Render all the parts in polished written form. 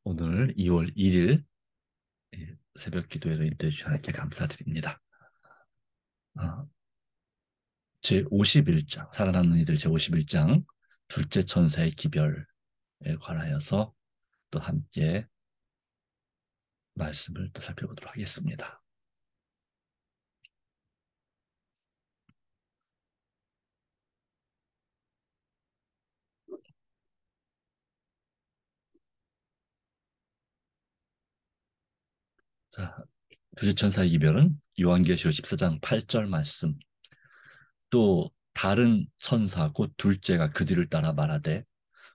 오늘 2월 1일 새벽 기도회로 인도해 주신 하나님께 감사드립니다. 제51장, 살아남는 이들 제51장, 둘째 천사의 기별에 관하여서 또 함께 말씀을 또 살펴보도록 하겠습니다. 자, 둘째 천사의 기별은 요한계시록 14장 8절 말씀. 또 다른 천사 곧 둘째가 그 뒤를 따라 말하되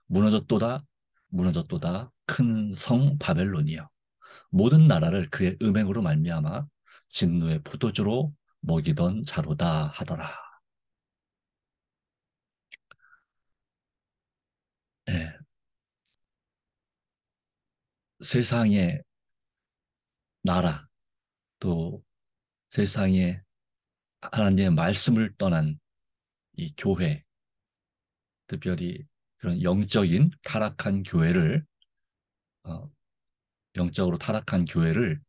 무너졌도다 무너졌도다 큰 성 바벨론이여 모든 나라를 그의 음행으로 말미암아 진노의 포도주로 먹이던 자로다 하더라. 예, 세상의 나라 또 세상의 하나님의 말씀을 떠난 이 교회, 특별히 그런 영적인 타락한 교회를 어, 영적으로 타락한 교회를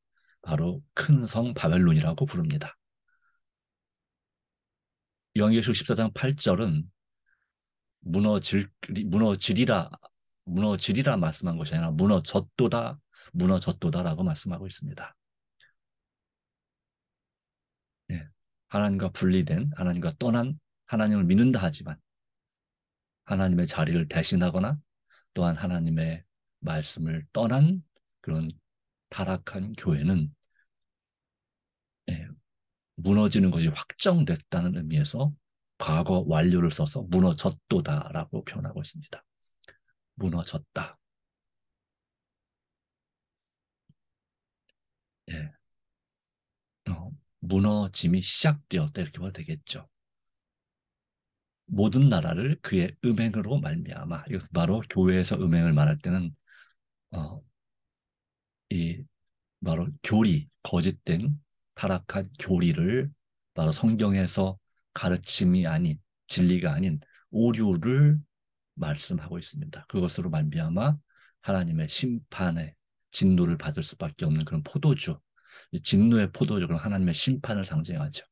바로 큰 성 바벨론이라고 부릅니다. 요한계시록 14장 8절은 무너질 무너지리라 무너지리라 말씀한 것이 아니라 무너졌도다 무너졌도다라고 말씀하고 있습니다. 예. 하나님과 분리된 하나님과 떠난 하나님을 믿는다 하지만 하나님의 자리를 대신하거나 또한 하나님의 말씀을 떠난 그런 타락한 교회는 예, 무너지는 것이 확정됐다는 의미에서 과거 완료를 써서 무너졌도다라고 표현하고 있습니다. 무너졌다. 예. 무너짐이 시작되었다 이렇게 봐도 되겠죠. 모든 나라를 그의 음행으로 말미암아 이것은 바로 교회에서 음행을 말할 때는 어, 이 바로 교리 거짓된 타락한 교리를 바로 성경에서 가르침이 아닌 진리가 아닌 오류를 말씀하고 있습니다. 그것으로 말미암아 하나님의 심판의 진노를 받을 수밖에 없는 그런 포도주, 진노의 포도주, 그런 하나님의 심판을 상징하죠.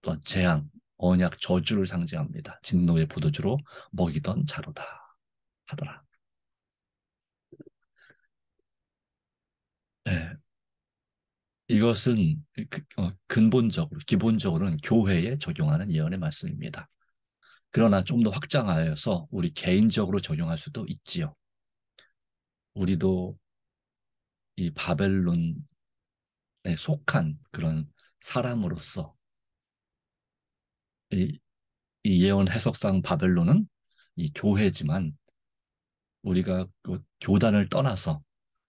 또한 재앙, 언약, 저주를 상징합니다. 진노의 포도주로 먹이던 자로다 하더라. 네, 이것은 근본적으로, 기본적으로는 교회에 적용하는 예언의 말씀입니다. 그러나 좀 더 확장하여서 우리 개인적으로 적용할 수도 있지요. 우리도 이 바벨론에 속한 그런 사람으로서 이, 이 예언 해석상 바벨론은 이 교회지만 우리가 그 교단을 떠나서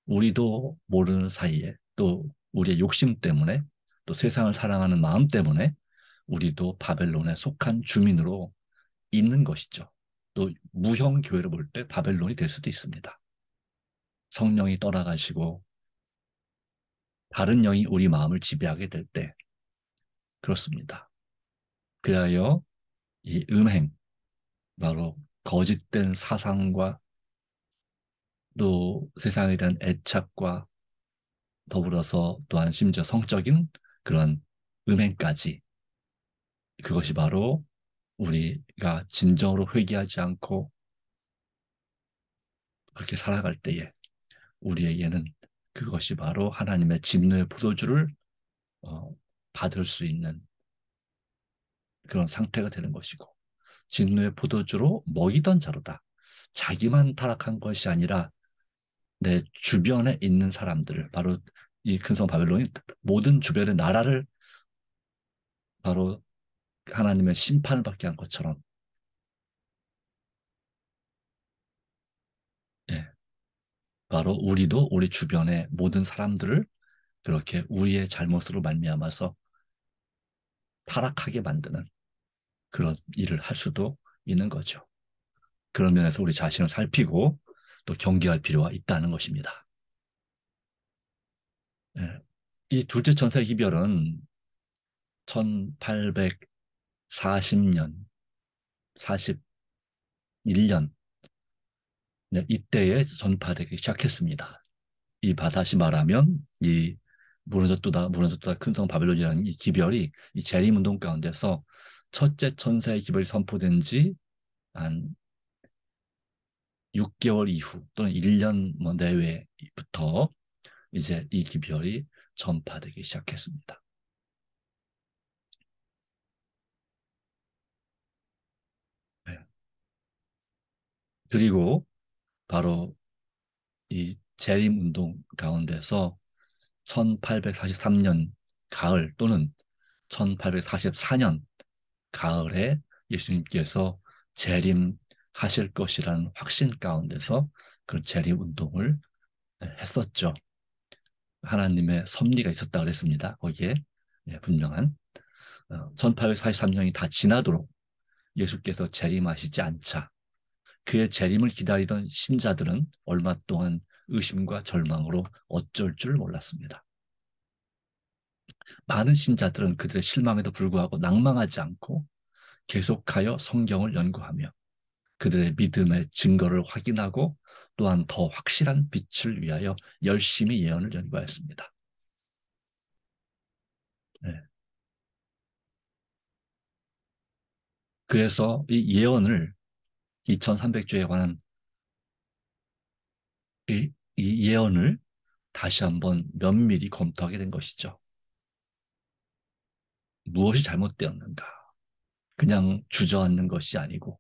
우리도 모르는 사이에 또 우리의 욕심 때문에 또 세상을 사랑하는 마음 때문에 우리도 바벨론에 속한 주민으로 있는 것이죠. 또 무형 교회를 볼 때 바벨론이 될 수도 있습니다. 성령이 떠나가시고 다른 영이 우리 마음을 지배하게 될 때 그렇습니다. 그리하여 이 음행, 바로 거짓된 사상과 또 세상에 대한 애착과 더불어서 또한 심지어 성적인 그런 음행까지 그것이 바로 우리가 진정으로 회개하지 않고 그렇게 살아갈 때에 우리에게는 그것이 바로 하나님의 진노의 포도주를 어, 받을 수 있는 그런 상태가 되는 것이고 진노의 포도주로 먹이던 자로다. 자기만 타락한 것이 아니라 내 주변에 있는 사람들을 바로 이 큰성 바벨론이 모든 주변의 나라를 바로 하나님의 심판을 받게 한 것처럼 예, 바로 우리도 우리 주변의 모든 사람들을 그렇게 우리의 잘못으로 말미암아서 타락하게 만드는 그런 일을 할 수도 있는 거죠. 그런 면에서 우리 자신을 살피고 또 경계할 필요가 있다는 것입니다. 예. 이 둘째 천사의 기별은 1840년, 41년 네, 이때에 전파되기 시작했습니다. 다시 말하면 이 무너졌다 큰 성 바벨론이라는 이 기별이 이 재림운동 가운데서 첫째 천사의 기별이 선포된 지 한 6개월 이후 또는 1년 뭐 내외부터 이제 이 기별이 전파되기 시작했습니다. 네. 그리고 바로 이 재림운동 가운데서 1843년 가을 또는 1844년 가을에 예수님께서 재림하실 것이라는 확신 가운데서 그 재림 운동을 했었죠. 하나님의 섭리가 있었다 그랬습니다. 거기에 분명한 1843년이 다 지나도록 예수께서 재림하시지 않자 그의 재림을 기다리던 신자들은 얼마 동안 의심과 절망으로 어쩔 줄 몰랐습니다. 많은 신자들은 그들의 실망에도 불구하고 낭망하지 않고 계속하여 성경을 연구하며 그들의 믿음의 증거를 확인하고 또한 더 확실한 빛을 위하여 열심히 예언을 연구하였습니다. 네. 그래서 이 예언을 2300주에 관한 이 예언을 다시 한번 면밀히 검토하게 된 것이죠. 무엇이 잘못되었는가? 그냥 주저앉는 것이 아니고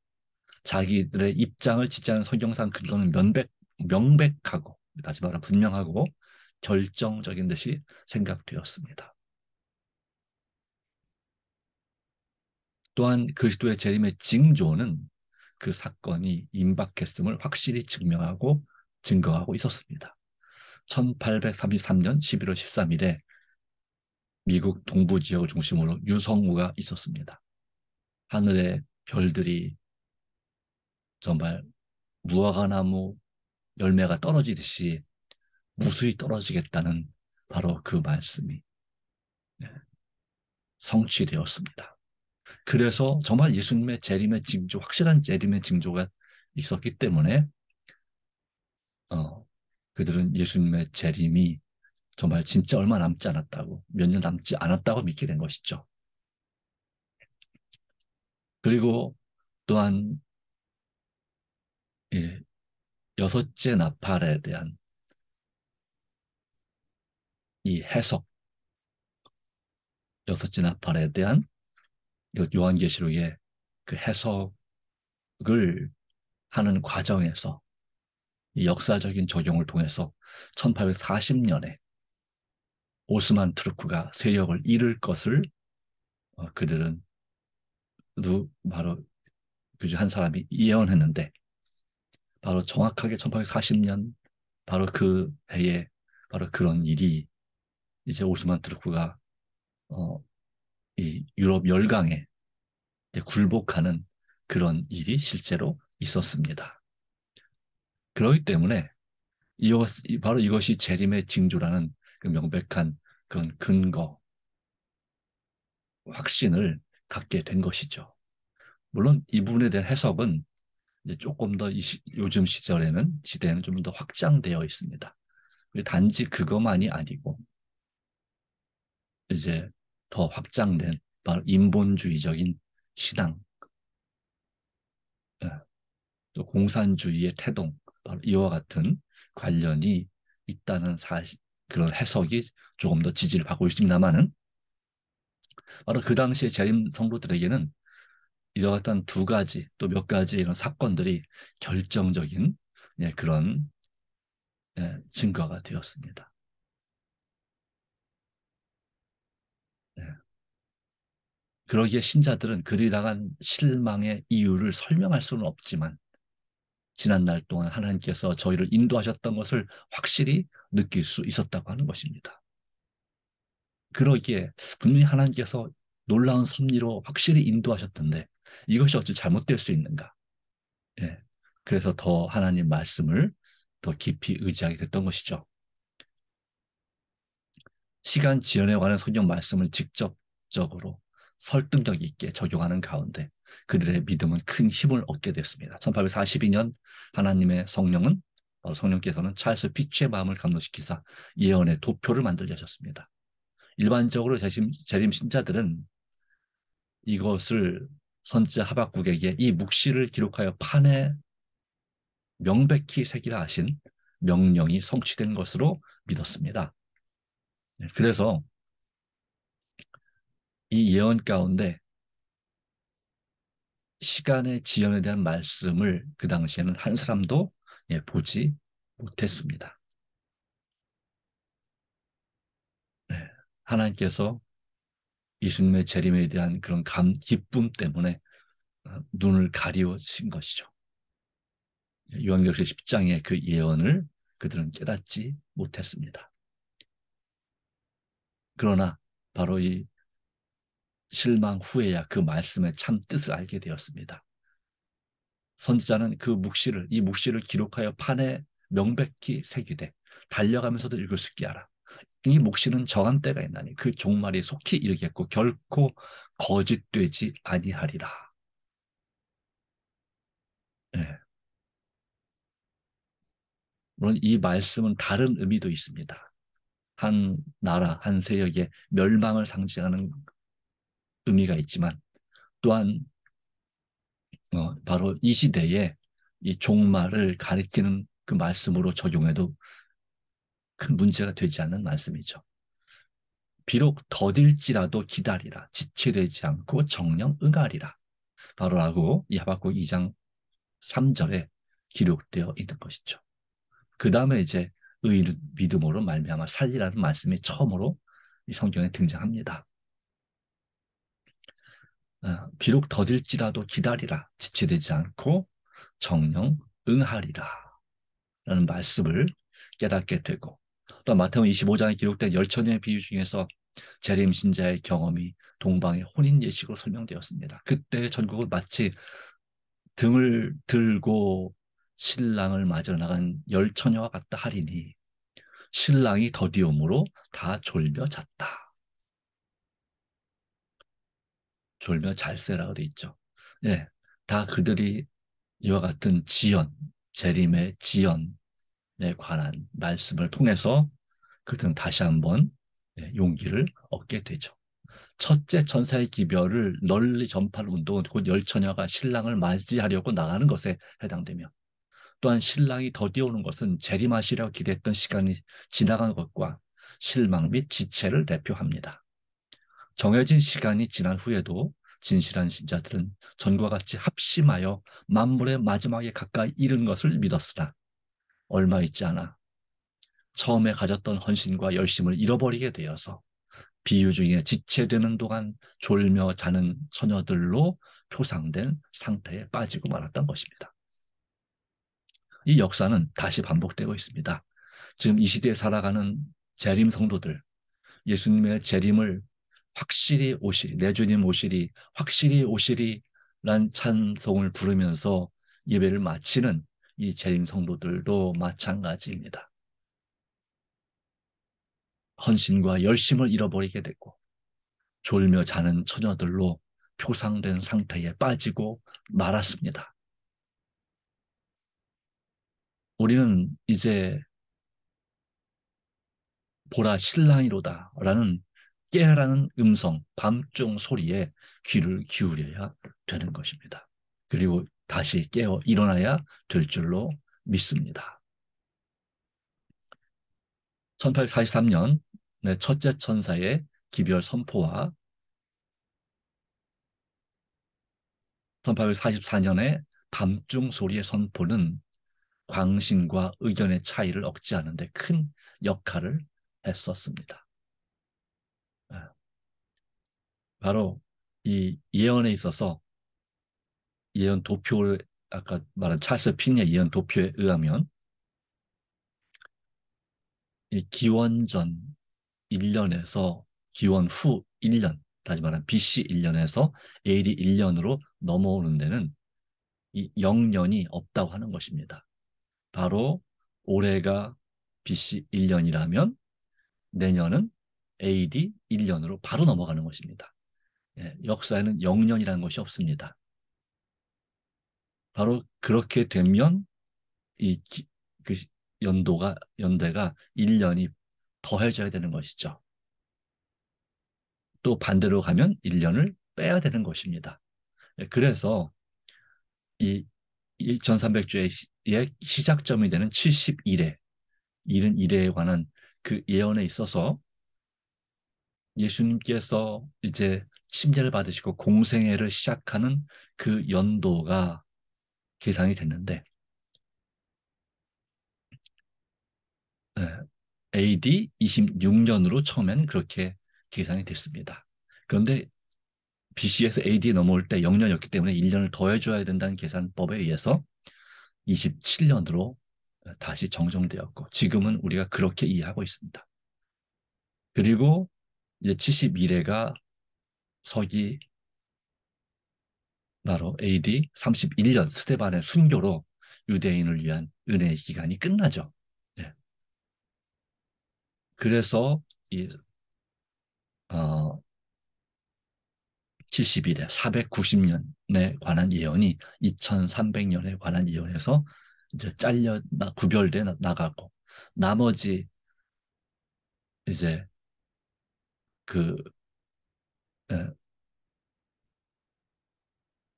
자기들의 입장을 지지하는 성경상 근거는 명백하고 다시 말하면 분명하고 결정적인 듯이 생각되었습니다. 또한 그리스도의 재림의 징조는 그 사건이 임박했음을 확실히 증명하고 증거하고 있었습니다. 1833년 11월 13일에 미국 동부 지역을 중심으로 유성우가 있었습니다. 하늘의 별들이 정말 무화과나무 열매가 떨어지듯이 무수히 떨어지겠다는 바로 그 말씀이 성취되었습니다. 그래서 정말 예수님의 재림의 징조, 확실한 재림의 징조가 있었기 때문에 그들은 예수님의 재림이 정말 진짜 얼마 남지 않았다고, 몇 년 남지 않았다고 믿게 된 것이죠. 그리고 또한 예, 여섯째 나팔에 대한 이 해석, 여섯째 나팔에 대한 요한계시록의 그 해석을 하는 과정에서 이 역사적인 적용을 통해서 1840년에 오스만 투르크가 세력을 잃을 것을 그들은 바로 그 한 사람이 예언했는데 바로 정확하게 1840년 바로 그 해에 바로 그런 일이 이제 오스만 투르크가 어, 이 유럽 열강에 굴복하는 그런 일이 실제로 있었습니다. 그렇기 때문에 바로 이것이 재림의 징조라는 그 명백한 그런 근거, 확신을 갖게 된 것이죠. 물론 이 부분에 대한 해석은 이제 조금 더 요즘 시대에는 좀 더 확장되어 있습니다. 단지 그것만이 아니고 이제 더 확장된 바로 인본주의적인 신앙, 예, 또 공산주의의 태동, 바로 이와 같은 관련이 있다는 사실, 그런 해석이 조금 더 지지를 받고 있습니다만은 바로 그 당시에 재림 성도들에게는 이러한 두 가지 또 몇 가지 이런 사건들이 결정적인 그런 증거가 되었습니다. 네. 그러기에 신자들은 그들이 당한 실망의 이유를 설명할 수는 없지만 지난 날 동안 하나님께서 저희를 인도하셨던 것을 확실히 느낄 수 있었다고 하는 것입니다. 그러기에 분명히 하나님께서 놀라운 섭리로 확실히 인도하셨던데 이것이 어찌 잘못될 수 있는가? 예. 그래서 더 하나님 말씀을 더 깊이 의지하게 됐던 것이죠. 시간 지연에 관한 성경 말씀을 직접적으로 설득력 있게 적용하는 가운데 그들의 믿음은 큰 힘을 얻게 됐습니다. 1842년 하나님의 성령은 성령께서는 찰스 피치의 마음을 감동시키사 예언의 도표를 만들게 하셨습니다. 일반적으로 재림 신자들은 이것을 선지자 하박국에게 이 묵시를 기록하여 판에 명백히 새기라 하신 명령이 성취된 것으로 믿었습니다. 그래서 이 예언 가운데 시간의 지연에 대한 말씀을 그 당시에는 한 사람도 보지 못했습니다. 네. 하나님께서 예수님의 재림에 대한 그런 기쁨 때문에 눈을 가리우신 것이죠. 요한계시록 10장의 그 예언을 그들은 깨닫지 못했습니다. 그러나 바로 이 실망 후에야 그 말씀의 참 뜻을 알게 되었습니다. 선지자는 이 묵시를 기록하여 판에 명백히 새기되 달려가면서도 읽을 수 있게 하라. 이 묵시는 정한 때가 있나니 그 종말이 속히 이르겠고 결코 거짓되지 아니하리라. 네. 물론 이 말씀은 다른 의미도 있습니다. 한 나라, 한 세력의 멸망을 상징하는 의미가 있지만 또한 바로 이 시대에 이 종말을 가리키는 그 말씀으로 적용해도 큰 문제가 되지 않는 말씀이죠. 비록 더딜지라도 기다리라. 지체되지 않고 정령 응하리라. 바로라고 이 하박국 2장 3절에 기록되어 있는 것이죠. 그 다음에 이제 의인 믿음으로 말미암아 살리라는 말씀이 처음으로 이 성경에 등장합니다. 비록 더딜지라도 기다리라. 지체되지 않고 정령 응하리라. 라는 말씀을 깨닫게 되고 또 마태복음 25장에 기록된 열처녀의 비유 중에서 재림 신자의 경험이 동방의 혼인 예식으로 설명되었습니다. 그때 전국은 마치 등을 들고 신랑을 맞으러 나간 열처녀와 같다 하리니 신랑이 더디움으로 다 졸며 잤다. 졸며 잘세라고 돼 있죠. 예, 다 그들이 이와 같은 지연, 재림의 지연에 관한 말씀을 통해서 그들은 다시 한번 용기를 얻게 되죠. 첫째 천사의 기별을 널리 전파할 운동은 곧 열처녀가 신랑을 맞이하려고 나가는 것에 해당되며 또한 신랑이 더디오는 것은 재림하시려 기대했던 시간이 지나간 것과 실망 및 지체를 대표합니다. 정해진 시간이 지난 후에도 진실한 신자들은 전과 같이 합심하여 만물의 마지막에 가까이 이른 것을 믿었으나 얼마 있지 않아 처음에 가졌던 헌신과 열심을 잃어버리게 되어서 비유 중에 지체되는 동안 졸며 자는 처녀들로 표상된 상태에 빠지고 말았던 것입니다. 이 역사는 다시 반복되고 있습니다. 지금 이 시대에 살아가는 재림 성도들, 예수님의 재림을 확실히 오시리, 내 주님 오시리, 확실히 오시리 란 찬송을 부르면서 예배를 마치는 이 재림 성도들도 마찬가지입니다. 헌신과 열심을 잃어버리게 되고 졸며 자는 처녀들로 표상된 상태에 빠지고 말았습니다. 우리는 이제 보라 신랑이로다 라는 깨라는 음성, 밤중 소리에 귀를 기울여야 되는 것입니다. 그리고 다시 깨어 일어나야 될 줄로 믿습니다. 1843년 첫째 천사의 기별 선포와 1844년의 밤중 소리의 선포는 광신과 의견의 차이를 억제하는 데 큰 역할을 했었습니다. 바로 이 예언에 있어서 예언 도표, 아까 말한 찰스 핀의 예언 도표에 의하면 이 기원 전 1년에서 기원 후 1년, 다시 말하면 BC 1년에서 AD 1년으로 넘어오는 데는 이 0년이 없다고 하는 것입니다. 바로 올해가 BC 1년이라면 내년은 AD 1년으로 바로 넘어가는 것입니다. 역사에는 0년이라는 것이 없습니다. 바로 그렇게 되면 이 그 연대가 1년이 더해져야 되는 것이죠. 또 반대로 가면 1년을 빼야 되는 것입니다. 예, 그래서 이 2300주의 시작점이 되는 71회, 71회에 관한 그 예언에 있어서 예수님께서 이제 침례를 받으시고 공생애를 시작하는 그 연도가 계산이 됐는데 AD 26년으로 처음엔 그렇게 계산이 됐습니다. 그런데 BC에서 AD에 넘어올 때 0년이었기 때문에 1년을 더해줘야 된다는 계산법에 의해서 27년으로 다시 정정되었고 지금은 우리가 그렇게 이해하고 있습니다. 그리고 이제 71회가 서기 바로 AD 31년 스데반의 순교로 유대인을 위한 은혜의 기간이 끝나죠. 예. 그래서 이 어, 71회 490년에 관한 예언이 2300년에 관한 예언에서 이제 구별돼 나가고 나머지 이제 그 예,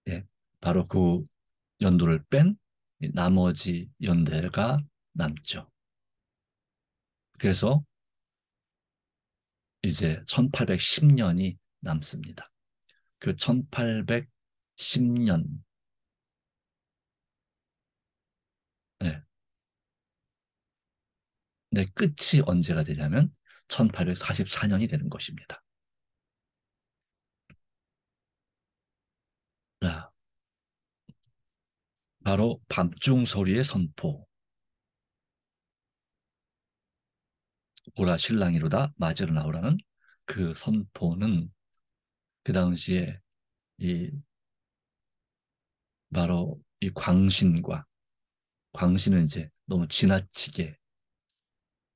예, 바로 그 연도를 뺀 나머지 연대가 남죠. 그래서 이제 1810년이 남습니다. 그 1810년의 끝이 언제가 되냐면 1844년이 되는 것입니다. 자, 바로 밤중 소리의 선포, 오라 신랑이로다 맞으러 나오라는 그 선포는 그 당시에 이 바로 이 광신은 이제 너무 지나치게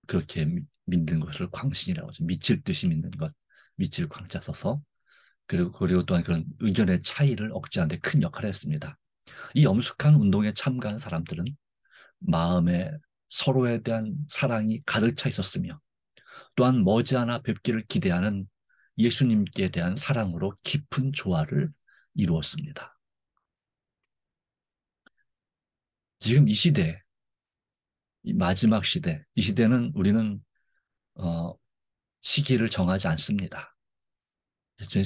그렇게 믿는 것을 광신이라고 하죠. 미칠 듯이 믿는 것, 미칠 광자 써서 그리고 또한 그런 의견의 차이를 억제하는 데 큰 역할을 했습니다. 이 엄숙한 운동에 참가한 사람들은 마음에 서로에 대한 사랑이 가득 차 있었으며 또한 머지않아 뵙기를 기대하는 예수님께 대한 사랑으로 깊은 조화를 이루었습니다. 지금 이 시대, 이 마지막 시대, 이 시대는 우리는 어, 시기를 정하지 않습니다.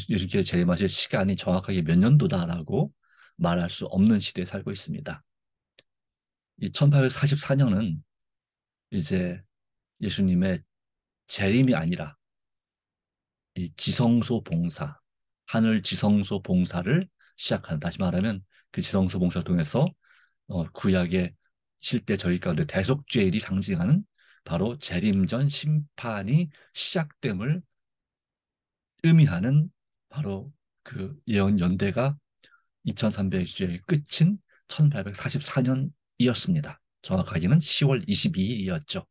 이렇게 재림하실 시간이 정확하게 몇 년도다라고 말할 수 없는 시대에 살고 있습니다. 이 1844년은 이제 예수님의 재림이 아니라 이 지성소 봉사, 하늘 지성소 봉사를 시작하는, 다시 말하면 그 지성소 봉사를 통해서 구약의 실대 절기 가운데 대속죄일이 상징하는 바로 재림전 심판이 시작됨을 의미하는 바로 그 예언 연대가 2300주의 끝인 1844년이었습니다. 정확하게는 10월 22일이었죠.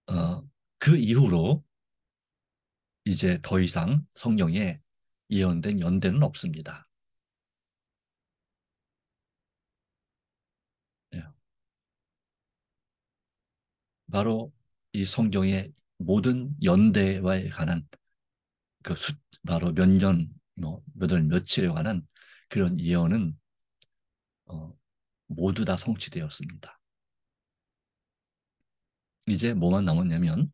어, 그 이후로 이제 더 이상 성경에 예언된 연대는 없습니다. 예. 바로 이 성경의 모든 연대에 관한 그 바로 몇 년, 몇 월, 며칠에 관한 그런 예언은 어, 모두 다 성취되었습니다. 이제 뭐만 남았냐면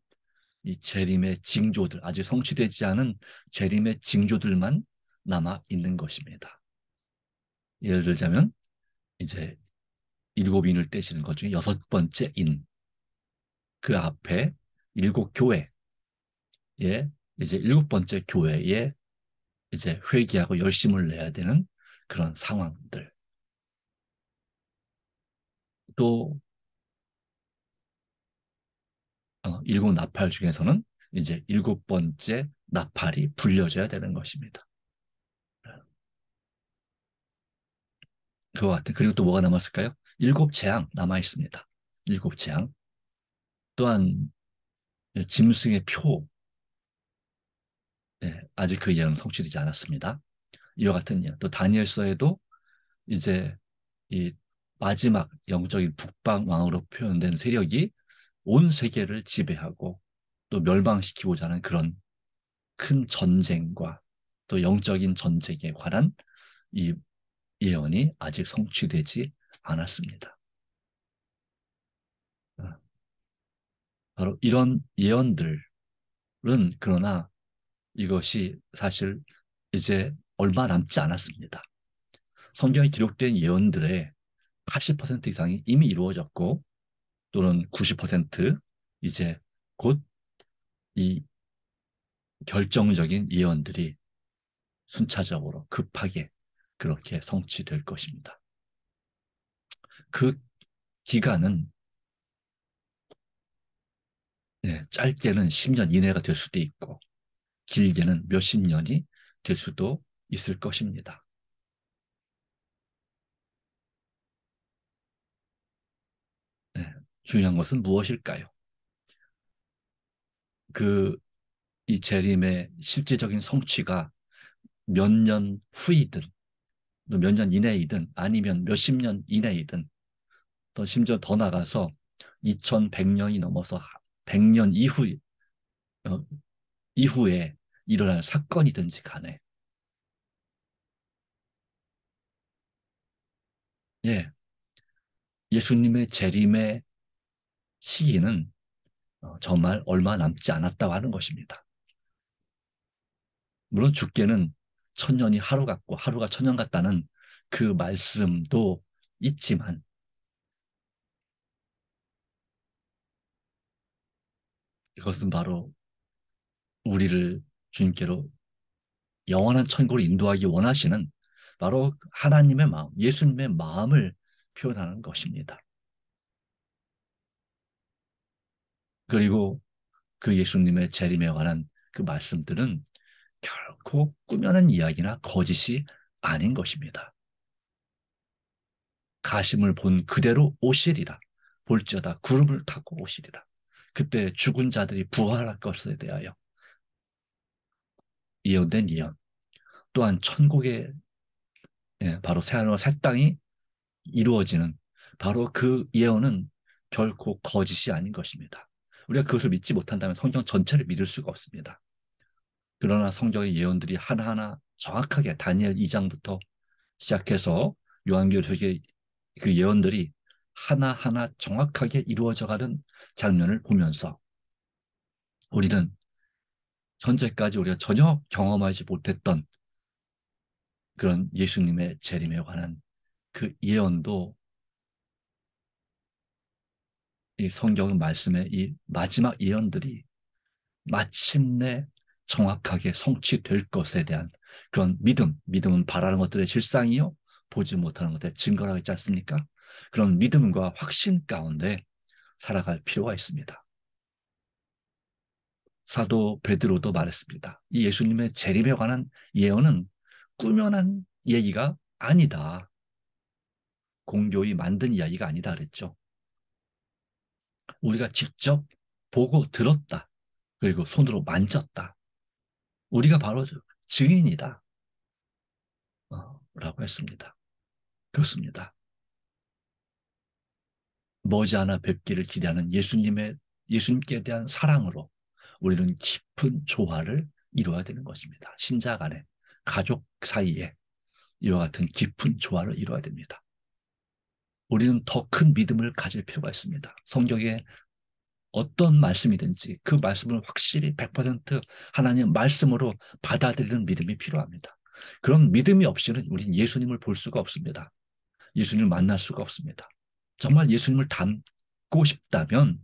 이 재림의 징조들, 아직 성취되지 않은 재림의 징조들만 남아 있는 것입니다. 예를 들자면 이제 일곱 인을 떼시는 것 중에 여섯 번째 인, 그 앞에 일곱 교회에 이제 일곱 번째 교회에 이제 회개하고 열심을 내야 되는 그런 상황들. 또 일곱 나팔 중에서는 이제 일곱 번째 나팔이 불려져야 되는 것입니다. 그와 같은 그리고 또 뭐가 남았을까요? 일곱 재앙 남아 있습니다. 일곱 재앙. 또한 짐승의 표, 아직 그 예언은 성취되지 않았습니다. 이와 같은 예언. 또 다니엘서에도 이제 이 마지막 영적인 북방왕으로 표현된 세력이 온 세계를 지배하고 또 멸망시키고자 하는 그런 큰 전쟁과 또 영적인 전쟁에 관한 이 예언이 아직 성취되지 않았습니다. 어, 바로 이런 예언들은 그러나 이것이 사실 이제 얼마 남지 않았습니다. 성경에 기록된 예언들의 80% 이상이 이미 이루어졌고 또는 90% 이제 곧 이 결정적인 예언들이 순차적으로 급하게 그렇게 성취될 것입니다. 그 기간은 짧게는 10년 이내가 될 수도 있고 길게는 몇십 년이 될 수도 있을 것입니다. 네, 중요한 것은 무엇일까요? 그 이 재림의 실제적인 성취가 몇 년 후이든 몇 년 이내이든 아니면 몇십 년 이내이든 또 심지어 더 나가서 2100년이 넘어서 100년 어, 이후에 일어날 사건이든지 간에 예, 예수님의 재림의 시기는 정말 얼마 남지 않았다고 하는 것입니다. 물론 주께는 천년이 하루 같고 하루가 천년 같다는 그 말씀도 있지만 이것은 바로 우리를 주님께로 영원한 천국으로 인도하기 원하시는 바로 하나님의 마음, 예수님의 마음을 표현하는 것입니다. 그리고 그 예수님의 재림에 관한 그 말씀들은 결코 꾸며낸 이야기나 거짓이 아닌 것입니다. 가심을 본 그대로 오시리라. 볼지어다 구름을 타고 오시리라. 그때 죽은 자들이 부활할 것에 대하여 예언된 예언. 또한 천국의 바로 새하늘과 새 땅이 이루어지는 바로 그 예언은 결코 거짓이 아닌 것입니다. 우리가 그것을 믿지 못한다면 성경 전체를 믿을 수가 없습니다. 그러나 성경의 예언들이 하나하나 정확하게 다니엘 2장부터 시작해서 요한계시록의 그 예언들이 하나하나 정확하게 이루어져가는 장면을 보면서 우리는 현재까지 우리가 전혀 경험하지 못했던 그런 예수님의 재림에 관한 그 예언도 이 성경 말씀의 이 마지막 예언들이 마침내 정확하게 성취될 것에 대한 그런 믿음은 바라는 것들의 실상이요 보지 못하는 것들의 증거라고 했지 않습니까? 그런 믿음과 확신 가운데 살아갈 필요가 있습니다. 사도 베드로도 말했습니다. 이 예수님의 재림에 관한 예언은 꾸며난 얘기가 아니다. 공교히 만든 이야기가 아니다 그랬죠. 우리가 직접 보고 들었다. 그리고 손으로 만졌다. 우리가 바로 증인이다. 라고 했습니다. 그렇습니다. 머지않아 뵙기를 기대하는 예수님께 대한 사랑으로 우리는 깊은 조화를 이루어야 되는 것입니다. 신자 간에, 가족 사이에 이와 같은 깊은 조화를 이루어야 됩니다. 우리는 더 큰 믿음을 가질 필요가 있습니다. 성경에 어떤 말씀이든지 그 말씀을 확실히 100% 하나님 말씀으로 받아들이는 믿음이 필요합니다. 그런 믿음이 없이는 우리는 예수님을 볼 수가 없습니다. 예수님을 만날 수가 없습니다. 정말 예수님을 닮고 싶다면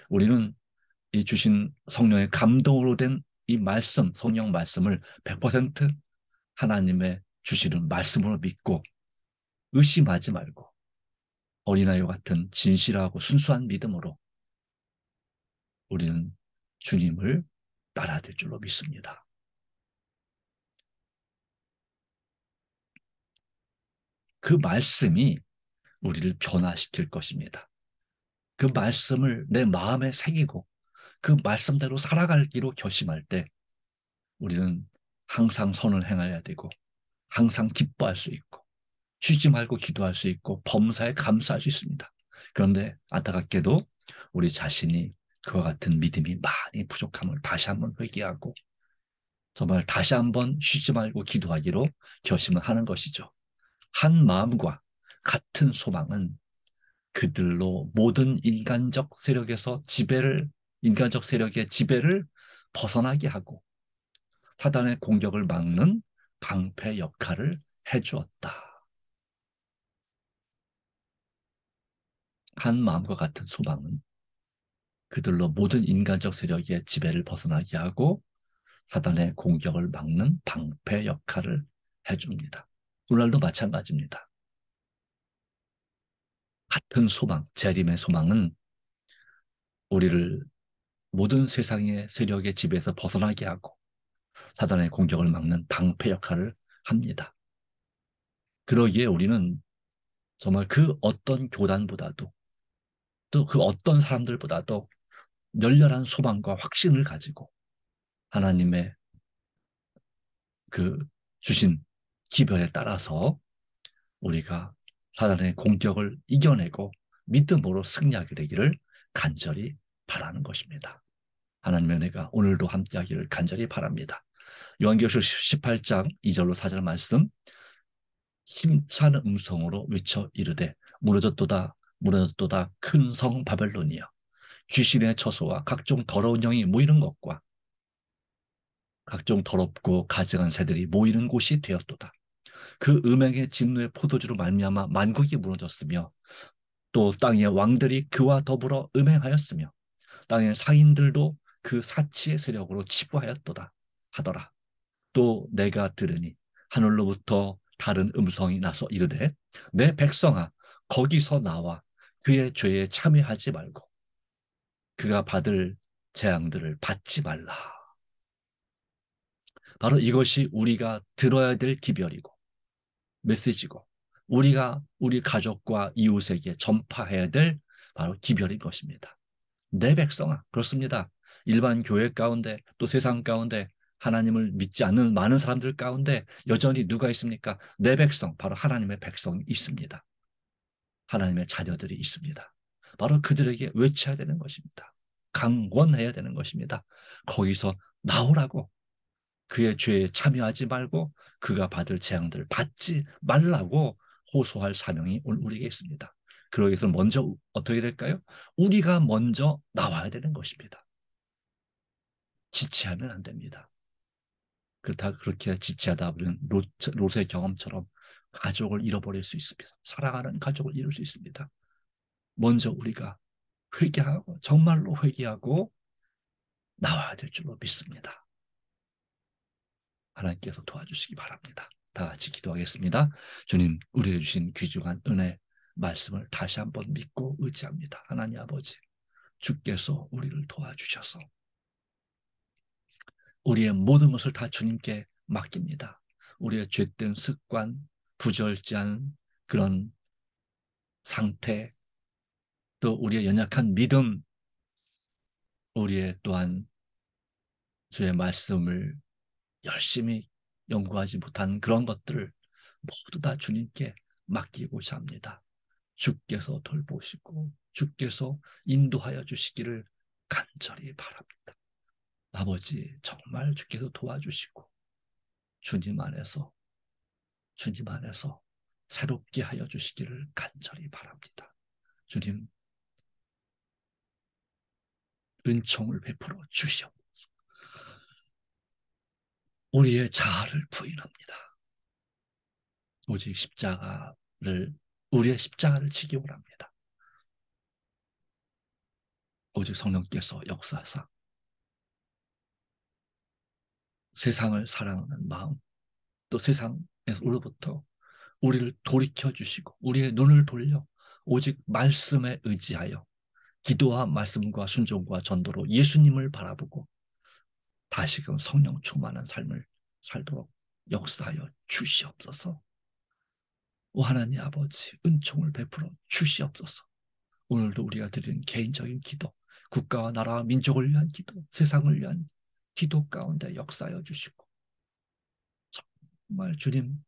우리는 이 주신 성령의 감동으로 된 이 말씀, 성령 말씀을 100% 하나님의 주시는 말씀으로 믿고 의심하지 말고 어린아이와 같은 진실하고 순수한 믿음으로 우리는 주님을 따라야 될 줄로 믿습니다. 그 말씀이 우리를 변화시킬 것입니다. 그 말씀을 내 마음에 새기고 그 말씀대로 살아가기로 결심할 때 우리는 항상 선을 행해야 되고 항상 기뻐할 수 있고 쉬지 말고 기도할 수 있고 범사에 감사할 수 있습니다. 그런데 안타깝게도 우리 자신이 그와 같은 믿음이 많이 부족함을 다시 한번 회개하고 정말 다시 한번 쉬지 말고 기도하기로 결심을 하는 것이죠. 한 마음과 같은 소망은 그들로 모든 인간적 세력의 지배를 벗어나게 하고 사단의 공격을 막는 방패 역할을 해주었다. 한 마음과 같은 소망은 그들로 모든 인간적 세력의 지배를 벗어나게 하고 사단의 공격을 막는 방패 역할을 해줍니다. 오늘도 마찬가지입니다. 같은 소망, 재림의 소망은 우리를 모든 세상의 세력의 지배에서 벗어나게 하고 사단의 공격을 막는 방패 역할을 합니다. 그러기에 우리는 정말 그 어떤 교단보다도 또 그 어떤 사람들보다도 열렬한 소망과 확신을 가지고 하나님의 그 주신 기별에 따라서 우리가 사단의 공격을 이겨내고 믿음으로 승리하게 되기를 간절히 바라는 것입니다. 하나님의 은혜가 오늘도 함께하기를 간절히 바랍니다. 요한계시록 18장 2절로 4절 말씀 힘찬 음성으로 외쳐 이르되 무너졌도다 무너졌도다 큰 성 바벨론이여 귀신의 처소와 각종 더러운 영이 모이는 것과 각종 더럽고 가증한 새들이 모이는 곳이 되었도다. 그 음행의 진노의 포도주로 말미암아 만국이 무너졌으며 또 땅의 왕들이 그와 더불어 음행하였으며 땅의 상인들도 그 사치의 세력으로 치부하였도다 하더라. 또 내가 들으니 하늘로부터 다른 음성이 나서 이르되 내 백성아 거기서 나와 그의 죄에 참여하지 말고 그가 받을 재앙들을 받지 말라. 바로 이것이 우리가 들어야 될 기별이고 메시지고 우리가 우리 가족과 이웃에게 전파해야 될 바로 기별인 것입니다. 내 백성아, 그렇습니다. 일반 교회 가운데 또 세상 가운데 하나님을 믿지 않는 많은 사람들 가운데 여전히 누가 있습니까? 내 백성, 바로 하나님의 백성이 있습니다. 하나님의 자녀들이 있습니다. 바로 그들에게 외쳐야 되는 것입니다. 강권해야 되는 것입니다. 거기서 나오라고 그의 죄에 참여하지 말고 그가 받을 재앙들을 받지 말라고 호소할 사명이 우리에게 있습니다. 그러기 위해서 먼저 어떻게 될까요? 우리가 먼저 나와야 되는 것입니다. 지체하면 안 됩니다. 그렇게 지체하다 보면 롯의 경험처럼 가족을 잃어버릴 수 있습니다. 사랑하는 가족을 잃을 수 있습니다. 먼저 우리가 회개하고 정말로 회개하고 나와야 될 줄로 믿습니다. 하나님께서 도와주시기 바랍니다. 다 같이 기도하겠습니다. 주님, 우리에게 주신 귀중한 은혜 말씀을 다시 한번 믿고 의지합니다. 하나님 아버지, 주께서 우리를 도와주셔서 우리의 모든 것을 다 주님께 맡깁니다. 우리의 죄된 습관, 부절제한 그런 상태, 또 우리의 연약한 믿음, 우리의 또한 주의 말씀을 열심히 연구하지 못한 그런 것들을 모두 다 주님께 맡기고자 합니다. 주께서 돌보시고 주께서 인도하여 주시기를 간절히 바랍니다. 아버지, 정말 주께서 도와주시고 주님 안에서 새롭게 하여 주시기를 간절히 바랍니다. 주님, 은총을 베풀어 주시옵소서. 우리의 자아를 부인합니다. 오직 우리의 십자가를 지기 원합니다. 오직 성령께서 역사하사 세상을 사랑하는 마음, 또 세상에서로부터 우리를 돌이켜 주시고 우리의 눈을 돌려 오직 말씀에 의지하여 기도와 말씀과 순종과 전도로 예수님을 바라보고 다시금 성령 충만한 삶을 살도록 역사하여 주시옵소서. 오 하나님 아버지, 은총을 베풀어 주시옵소서. 오늘도 우리가 드리는 개인적인 기도, 국가와 나라와 민족을 위한 기도, 세상을 위한 기도 가운데 역사하여 주시고 정말 주님,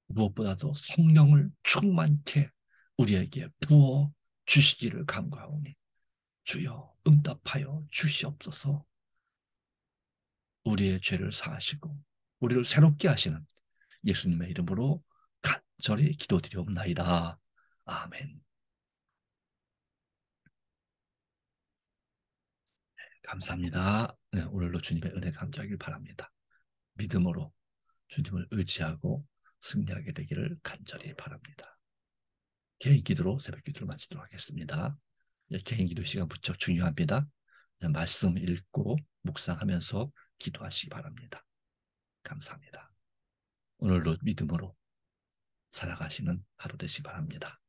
무엇보다도 성령을 충만케 우리에게 부어 주시기를 간구하오니 주여 응답하여 주시옵소서. 우리의 죄를 사하시고 우리를 새롭게 하시는 예수님의 이름으로 간절히 기도드리옵나이다. 아멘. 감사합니다. 네, 오늘도 주님의 은혜가 함께하길 바랍니다. 믿음으로 주님을 의지하고 승리하게 되기를 간절히 바랍니다. 개인 기도로 새벽 기도를 마치도록 하겠습니다. 예, 개인 기도 시간 무척 중요합니다. 말씀 읽고 묵상하면서 기도하시기 바랍니다. 감사합니다. 오늘도 믿음으로 살아가시는 하루 되시기 바랍니다.